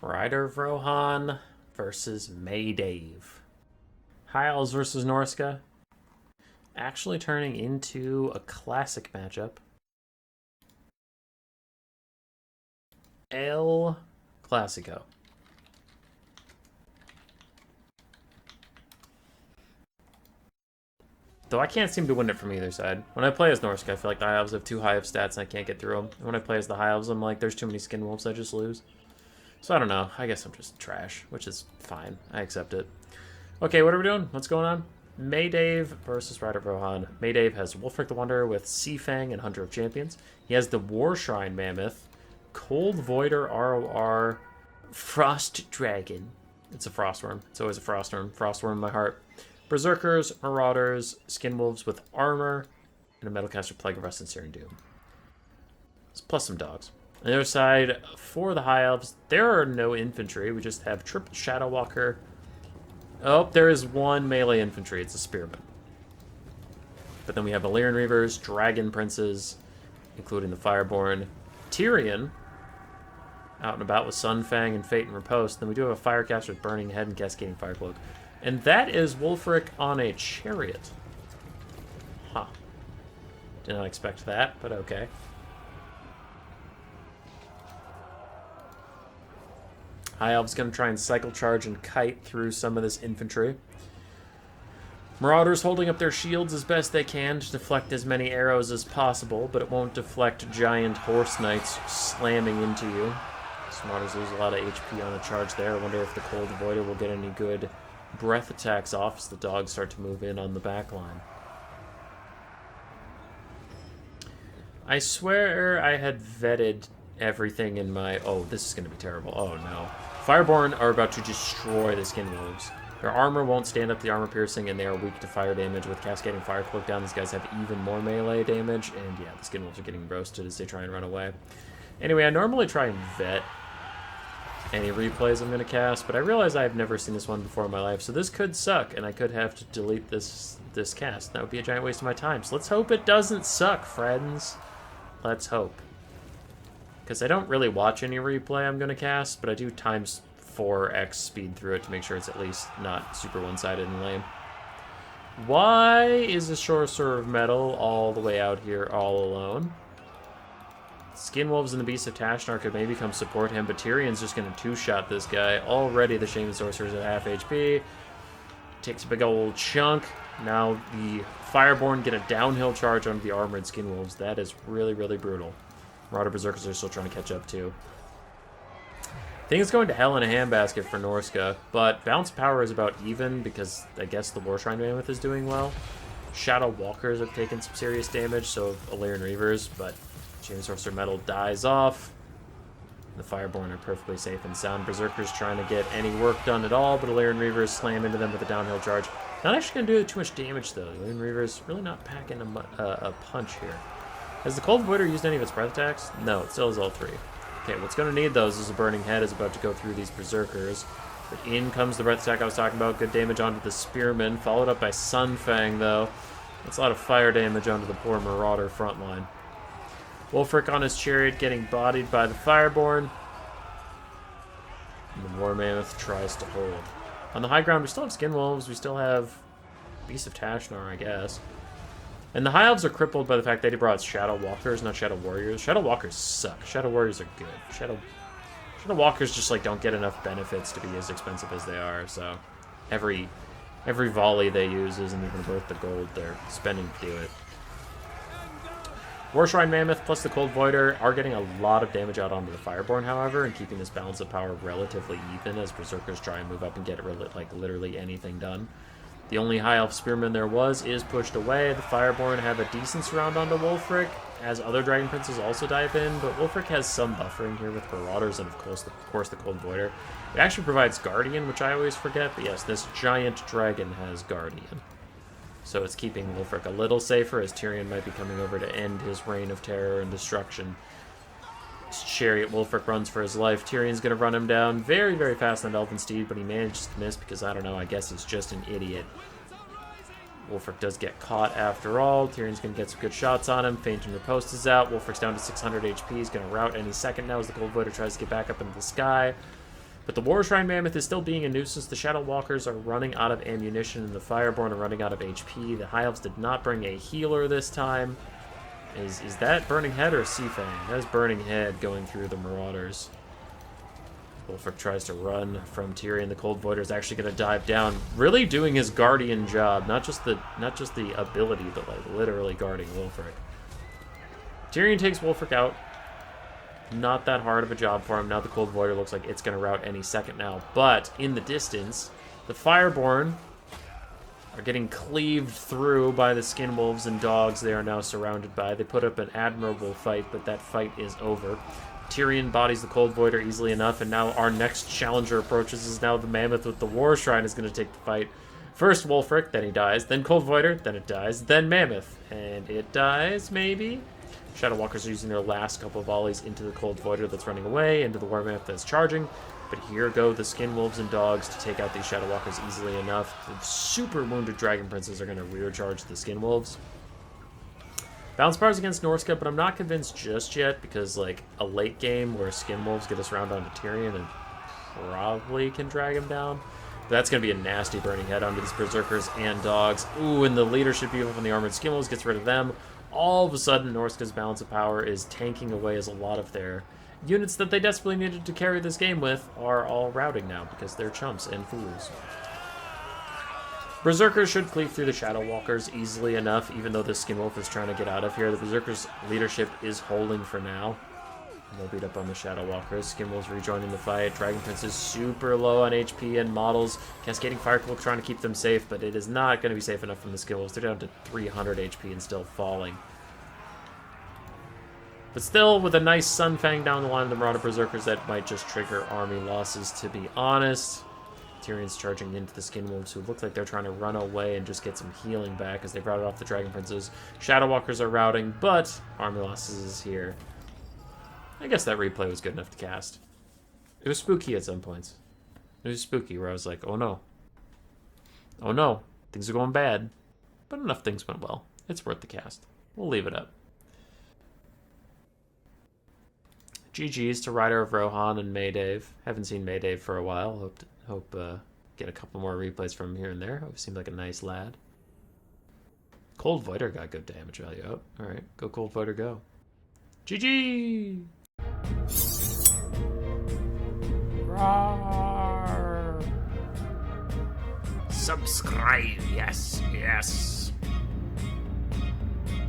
Rider of Rohan versus Maydave. High Elves versus Norska. Actually turning into a classic matchup. El Clasico. Though I can't seem to win it from either side. When I play as Norska, I feel like the High Elves have too high of stats and I can't get through them. And when I play as the High Elves, I'm like, there's too many Skin Wolves, I just lose. So I don't know. I guess I'm just trash, which is fine. I accept it. Okay, what are we doing? What's going on? Maydave versus Rider of Rohan. Maydave has Wulfric the Wanderer with Seafang and Hunter of Champions. He has the War Shrine Mammoth, Cold Voider ROR, Frost Dragon. It's a Frostworm. It's always a Frostworm. Frostworm in my heart. Berserkers, Marauders, Skin Wolves with Armor, and a Metalcaster Plague of Rust and Searing Doom. Plus some dogs. On the other side, for the High Elves, there are no infantry. We just have triple Shadow Walker. Oh, there is one melee infantry. It's a Spearman. But then we have Illyrian Reavers, Dragon Princes, including the Fireborn, Tyrion, out and about with Sunfang and Fate and Riposte. Then we do have a Firecaster with Burning Head and Cascading Firecloak. And that is Wulfric on a Chariot. Huh. Did not expect that, but okay. High Elf's going to try and Cycle Charge and Kite through some of this infantry. Marauders holding up their shields as best they can to deflect as many arrows as possible, but it won't deflect giant Horse Knights slamming into you. So Marauders lose a lot of HP on a charge there. I wonder if the Cold Voider will get any good breath attacks off as the dogs start to move in on the back line. I swear I had vetted everything in my... Oh, this is going to be terrible. Oh, no. Fireborn are about to destroy the Skin Wolves. Their armor won't stand up the armor piercing, and they are weak to fire damage. With Cascading Firecloak down, these guys have even more melee damage, and yeah, the Skin Wolves are getting roasted as they try and run away. Anyway, I normally try and vet any replays I'm going to cast, but I realize I've never seen this one before in my life, so this could suck, and I could have to delete this cast. That would be a giant waste of my time, so let's hope it doesn't suck, friends. Let's hope. Because I don't really watch any replay I'm going to cast, but I do times 4x speed through it to make sure it's at least not super one-sided and lame. Why is the Sorcerer of Metal all the way out here all alone? Skin Wolves and the Beast of Tashnar could maybe come support him, but Tyrion's just going to two-shot this guy. Already the Shaman Sorcerer's at half HP. Takes a big old chunk. Now the Fireborn get a downhill charge onto the Armored Skin Wolves. That is really, really brutal. Marauder Berserkers are still trying to catch up too. I think it's going to hell in a handbasket for Norska, but Balance Power is about even because I guess the War Shrine Mammoth is doing well. Shadow Walkers have taken some serious damage, so have Illyrian Reavers, but Shaman Sorcerer Metal dies off. The Fireborn are perfectly safe and sound. Berserkers trying to get any work done at all, but Illyrian Reavers slam into them with a downhill charge. Not actually going to do too much damage, though. Illyrian Reavers really not packing a punch here. Has the Cold Voider used any of its breath attacks? No, it still has all three. Okay, what's going to need those is a Burning Head is about to go through these Berserkers. But in comes the breath attack I was talking about. Good damage onto the Spearman, followed up by Sunfang, though. That's a lot of fire damage onto the poor Marauder frontline. Wulfric on his chariot getting bodied by the Fireborn. And the War Mammoth tries to hold. On the high ground, we still have Skin Wolves. We still have Beast of Tashnar, I guess. And the High Elves are crippled by the fact that he brought Shadow Walkers, not Shadow Warriors. Shadow Walkers suck. Shadow Warriors are good. Shadow Walkers just like don't get enough benefits to be as expensive as they are. So every volley they use isn't even worth the gold they're spending to do it. War Shrine Mammoth plus the Cold Voider are getting a lot of damage out onto the Fireborn, however, and keeping this balance of power relatively even as Berserkers try and move up and get literally anything done. The only High Elf Spearman there is pushed away. The Fireborn have a decent surround onto Wulfric, as other Dragon Princes also dive in, but Wulfric has some buffering here with Marauders and, of course, the Cold Voider. It actually provides Guardian, which I always forget, but yes, this giant dragon has Guardian. So it's keeping Wulfric a little safer, as Tyrion might be coming over to end his reign of terror and destruction. This chariot Wulfric runs for his life. Tyrion's going to run him down very, very fast on Elven Steed, but he manages to miss because, I don't know, I guess he's just an idiot. Wulfric does get caught after all. Tyrion's going to get some good shots on him. Feint and Riposte is out. Wulfric's down to 600 HP. He's going to rout any second now as the Cold Voider tries to get back up into the sky. But the War Shrine Mammoth is still being a nuisance. The Shadow Walkers are running out of ammunition, and the Fireborn are running out of HP. The High Elves did not bring a healer this time. Is that Burning Head or Sea Fang? That is Burning Head going through the Marauders. Wulfric tries to run from Tyrion. The Cold Voider is actually going to dive down, really doing his guardian job, not just the ability, but like literally guarding Wulfric. Tyrion takes Wulfric out. Not that hard of a job for him. Now the Cold Voider looks like it's going to rout any second now. But in the distance, the Fireborn are getting cleaved through by the Skin Wolves and dogs they are now surrounded by. They put up an admirable fight, but that fight is over. Tyrion bodies the Cold Voider easily enough, and now our next challenger approaches is now the Mammoth with the War Shrine is going to take the fight. First Wulfric, then he dies, then Cold Voider, then it dies, then Mammoth. And it dies, maybe? Shadow Walkers are using their last couple of volleys into the Cold Voider that's running away, into the War Mammoth that's charging. But here go the Skin Wolves and dogs to take out these Shadow Walkers easily enough. The super wounded Dragon Princes are going to rear charge the Skin Wolves. Bounce Bars against Norska, but I'm not convinced just yet because, like, a late game where Skin Wolves get us round onto Tyrion and probably can drag him down. But that's going to be a nasty Burning Head onto these Berserkers and dogs. Ooh, and the leadership beam from the Armored Skin Wolves gets rid of them. All of a sudden, Norska's balance of power is tanking away as a lot of their units that they desperately needed to carry this game with are all routing now because they're chumps and fools. Berserkers should cleave through the Shadow Walkers easily enough, even though the Skin Wolf is trying to get out of here. The Berserkers' leadership is holding for now. They'll beat up on the Shadow Walkers. Skin Wolves rejoining the fight. Dragon Prince is super low on HP and models. Cascading Fire Cloak trying to keep them safe, but it is not going to be safe enough from the Skin Wolves. They're down to 300 HP and still falling. But still, with a nice Sunfang down the line of the Marauder Berserkers, that might just trigger army losses, to be honest. Tyrion's charging into the Skin Wolves, who look like they're trying to run away and just get some healing back as they've routed off the Dragon Princes. Shadow Walkers are routing, but army losses is here. I guess that replay was good enough to cast. It was spooky at some points. It was spooky where I was like, oh no. Oh no, things are going bad. But enough things went well. It's worth the cast. We'll leave it up. GG's to Rider of Rohan and Maydave. Haven't seen Maydave for a while. Hope get a couple more replays from him here and there. Hope he seemed like a nice lad. Cold Voider got good damage value up. Alright, go Cold Voider, go. GG! Roar! Subscribe, yes, yes.